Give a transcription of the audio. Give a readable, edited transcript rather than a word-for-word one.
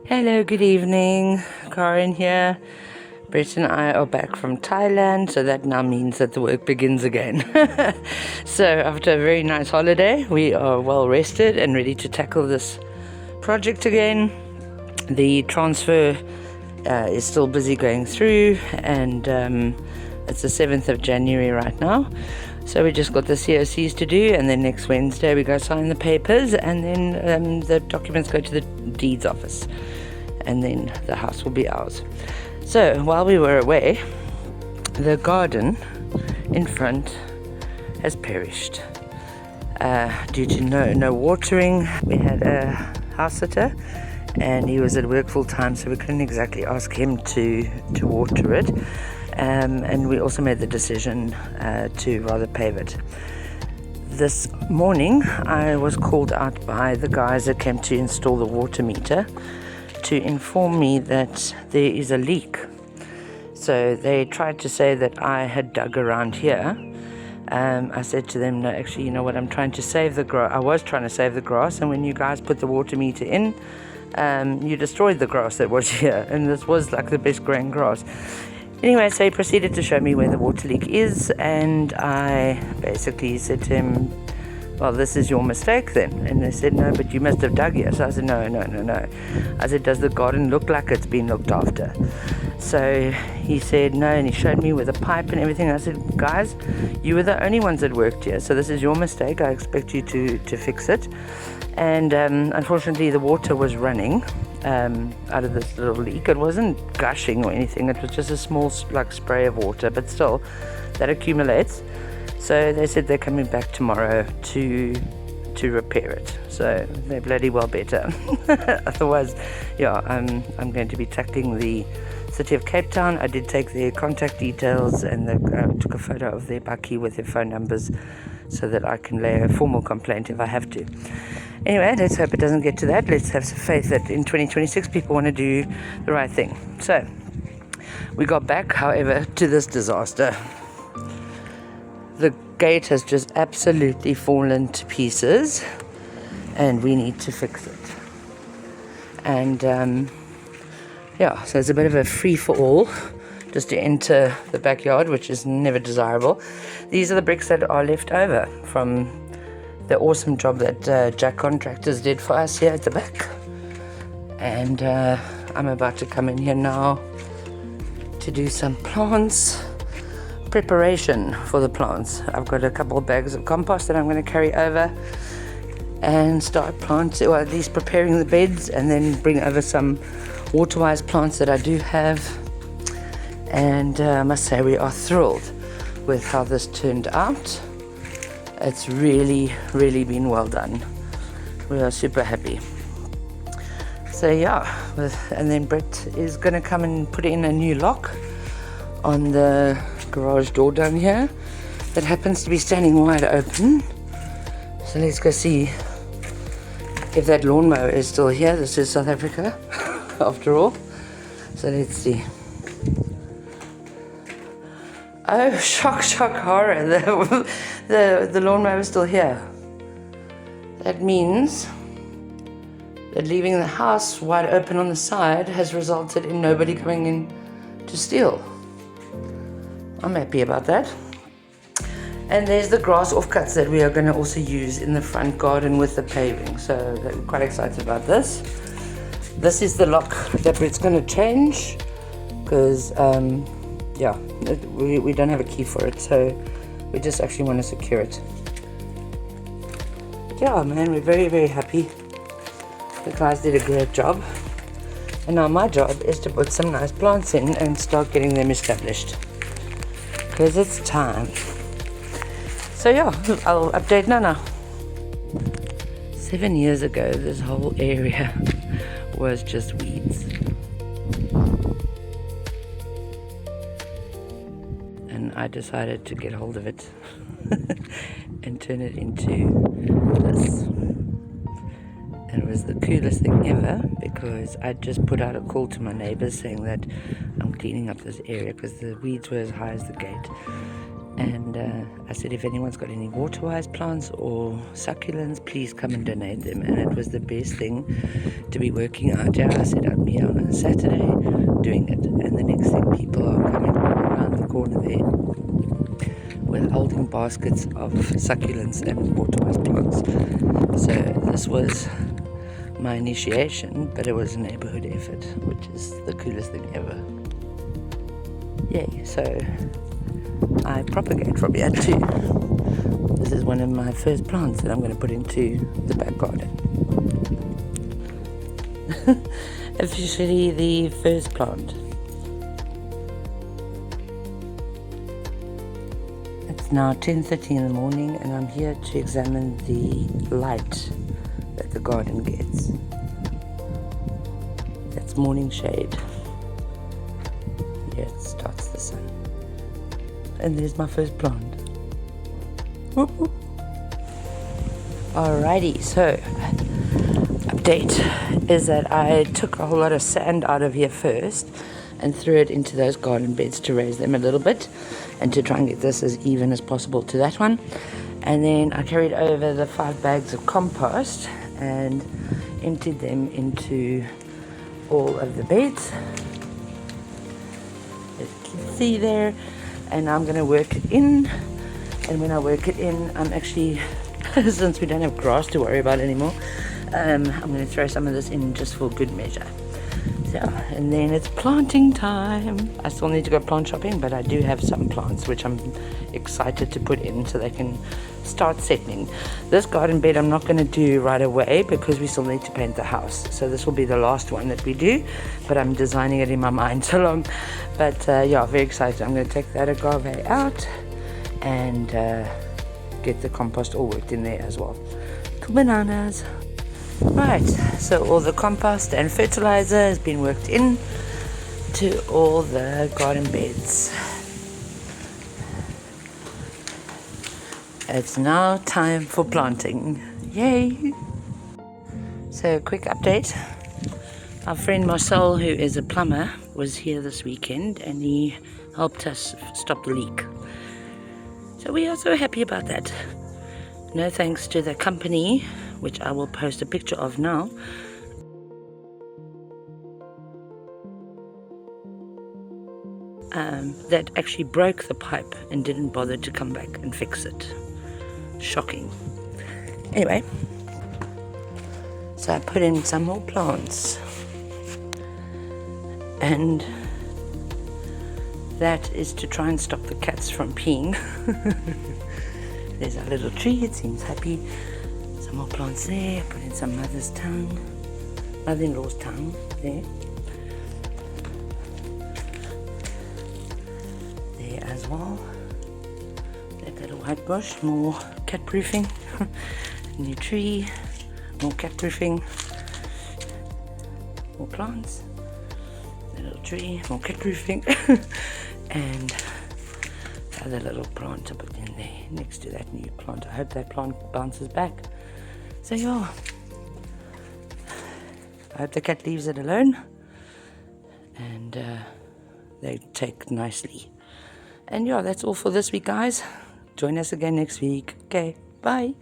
Hello, good evening. Karen here. Brett and I are back from Thailand, so that now means that the work begins again. So after a very nice holiday, we are well rested and ready to tackle this project again. The transfer is still busy going through, and it's the 7th of January right now. So we just got the COCs to do, and then next Wednesday we go sign the papers, and then the documents go to the deeds office, and then the house will be ours. So while we were away, the garden in front has perished due to no watering. We had a house sitter, and he was at work full time, so we couldn't exactly ask him to water it. And we also made the decision to rather pave it. This morning I was called out by the guys that came to install the water meter to inform me that there is a leak. So they tried to say that I had dug around here. I said to them, no, actually, you know what, I'm trying to save the grass. I was trying to save the grass, and when you guys put the water meter in, you destroyed the grass that was here, and this was like the best growing grass. Anyway, so he proceeded to show me where the water leak is, and I basically said to him, well, this is your mistake then. And they said, no, but you must have dug here. So I said, no. I said, does the garden look like it's been looked after? So he said, no, and he showed me with a pipe and everything. I said, guys, you were the only ones that worked here, so this is your mistake. I expect you to fix it. And unfortunately, the water was running out of this little leak. It wasn't gushing or anything. It was just a small spray of water, but still, that accumulates. So they said they're coming back tomorrow to repair it. So they're bloody well better. Otherwise, yeah, I'm going to be tackling the City of Cape Town. I did take their contact details and took a photo of their bakkie with their phone numbers so that I can lay a formal complaint if I have to. Anyway, let's hope it doesn't get to that. Let's have some faith that in 2026 people want to do the right thing. So we got back, however, to this disaster. The gate has just absolutely fallen to pieces, and we need to fix it. And yeah, so it's a bit of a free-for-all just to enter the backyard, which is never desirable. These are the bricks that are left over from the awesome job that Jack Contractors did for us here at the back. And I'm about to come in here now to do some plants preparation for the plants. I've got a couple of bags of compost that I'm going to carry over and start planting, or at least preparing the beds, and then bring over some water-wise plants that I do have. And I must say we are thrilled with how this turned out. It's really been well done. We are super happy. So yeah, and then Brett is going to come and put in a new lock on the garage door down here that happens to be standing wide open. So let's go see if that lawnmower is still here. This is South Africa after all. So let's see. Oh, shock, horror. The lawnmower is still here. That means that leaving the house wide open on the side has resulted in nobody coming in to steal. I'm happy about that. And there's the grass offcuts that we are going to also use in the front garden with the paving. So I'm quite excited about this. This is the lock that it's going to change because yeah, we don't have a key for it, so we just actually want to secure it. Yeah, man, we're very happy. The guys did a great job, and now my job is to put some nice plants in and start getting them established, because it's time. So yeah, I'll update Nana. 7 years ago, this whole area was just weeds. And I decided to get hold of it and turn it into this. And it was the coolest thing ever, because I just put out a call to my neighbors saying that I'm cleaning up this area because the weeds were as high as the gate. And I said, if anyone's got any water-wise plants or succulents, please come and donate them. And it was the best thing to be working out here. I said I'd be here on a Saturday doing it, and the next thing, people are coming around the corner there with holding baskets of succulents and water-wise plants. So this was my initiation, but it was a neighborhood effort, which is the coolest thing ever. Yay! So I propagate from here too. This is one of my first plants that I'm going to put into the back garden. Officially the first plant. It's now 10:30 in the morning and I'm here to examine the light that the garden gets. That's morning shade. Here it starts the sun. And there's my first plant. Alrighty, so update is that I took a whole lot of sand out of here first and threw it into those garden beds to raise them a little bit and to try and get this as even as possible to that one. And then I carried over the 5 bags of compost and emptied them into all of the beds. As you can see there. And I'm going to work it in, and when I work it in, I'm actually, since we don't have grass to worry about anymore, I'm going to throw some of this in just for good measure. So, and then it's planting time. I still need to go plant shopping, but I do have some plants which I'm excited to put in so they can start settling. This garden bed I'm not going to do right away because we still need to paint the house. So this will be the last one that we do, but I'm designing it in my mind so long. But yeah, very excited. I'm going to take that agave out and get the compost all worked in there as well. 2 bananas. Right, so all the compost and fertilizer has been worked in to all the garden beds. It's now time for planting. Yay! So, quick update. Our friend Marcel, who is a plumber, was here this weekend and he helped us stop the leak. So we are so happy about that. No thanks to the company, which I will post a picture of now. That actually broke the pipe and didn't bother to come back and fix it. Shocking. Anyway, so I put in some more plants. And that is to try and stop the cats from peeing. There's our little tree, it seems happy. Some more plants there, put in some mother's tongue, mother-in-law's tongue there. There as well. That little white bush, more cat proofing. New tree, more cat proofing. More plants. A little tree, more cat proofing. And the other little plant I put in there next to that new plant. I hope that plant bounces back. So yeah, I hope the cat leaves it alone and they take nicely. And yeah, that's all for this week, guys. Join us again next week. Okay, bye.